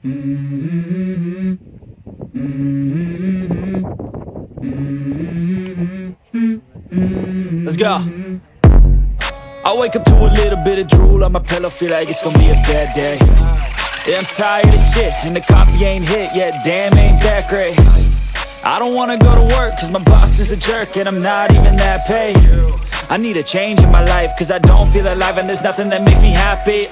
Let's go. I wake up to a little bit of drool on my pillow, feel like it's gonna be a bad day. Yeah, I'm tired of shit, and the coffee ain't hit yet, damn, ain't that great. I don't wanna go to work, cause my boss is a jerk, and I'm not even that paid. I need a change in my life, cause I don't feel alive, and there's nothing that makes me happy.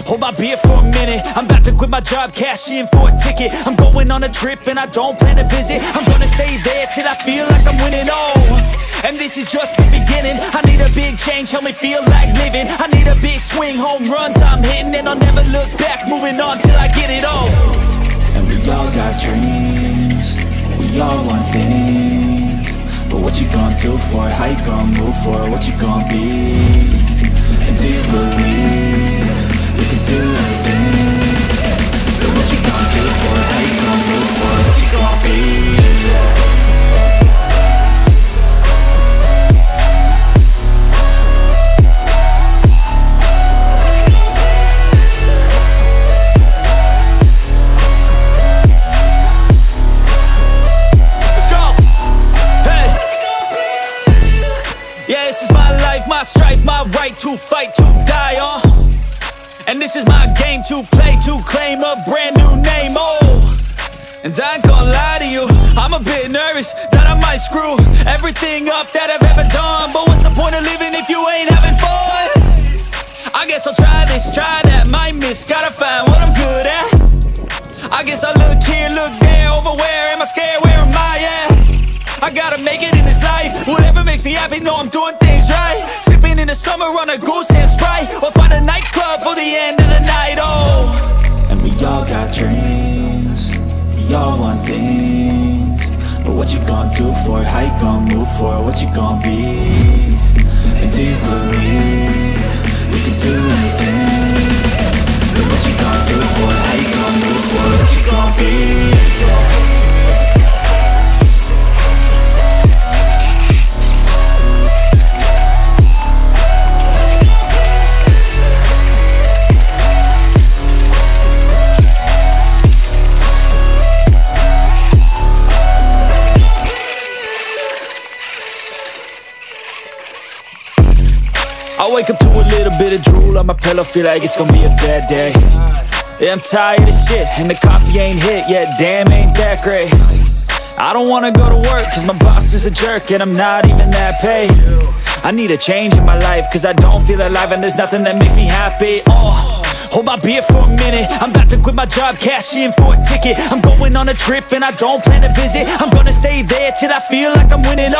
Hold my beer for a minute, I'm about to quit my job, cash in for a ticket. I'm going on a trip and I don't plan to visit. I'm gonna stay there till I feel like I'm winning, and this is just the beginning. I need a big change, help me feel like living. I need a big swing, home runs I'm hitting, and I'll never look back, moving on till I get it all. And we all got dreams, we all want things, but what you gonna do for it? How you gonna move for it? What you gonna be? And do you believe you can do anything? But what you gonna do for it? How you gonna move for it? What you gonna be? Yeah, this is my life, my strife, my right to fight, to die on. And this is my game to play, to claim a brand new name, And I ain't gonna lie to you, I'm a bit nervous that I might screw everything up that I've ever done. But what's the point of living if you ain't having fun? I guess I'll try this, try that, might miss, gotta find what I'm good at. I guess I look here, look there, over where am I scared, where am I at? I gotta make it in this life, whatever makes me happy, know I'm doing things right. Sipping in the summer on a goose and Sprite, or find a nightclub for the end of the night, And we all got dreams, we all want things, but what you gonna do for it? How you gonna move for it? What you gonna be? And do you believe you can do anything? But what you gonna do for it? How you gonna move for it? What you gonna be? I wake up to a little bit of drool on my pillow, feel like it's gonna be a bad day. Yeah, I'm tired of shit, and the coffee ain't hit yet, damn, ain't that great. I don't wanna go to work, cause my boss is a jerk, and I'm not even that paid. I need a change in my life, cause I don't feel alive, and there's nothing that makes me happy. Hold my beer for a minute, I'm about to quit my job, cash in for a ticket. I'm going on a trip and I don't plan to visit. I'm gonna stay there till I feel like I'm winning,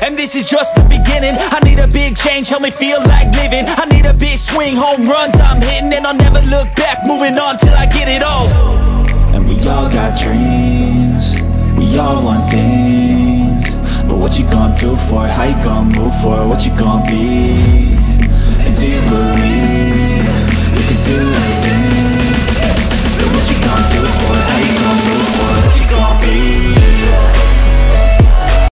and this is just the beginning. I need a big change, help me feel like living. I need a big swing, home runs I'm hitting, and I'll never look back, moving on till I get it all. And we all got dreams, we all want things, but what you gonna do for it? How you gonna move for it? What you gonna be? And do you believe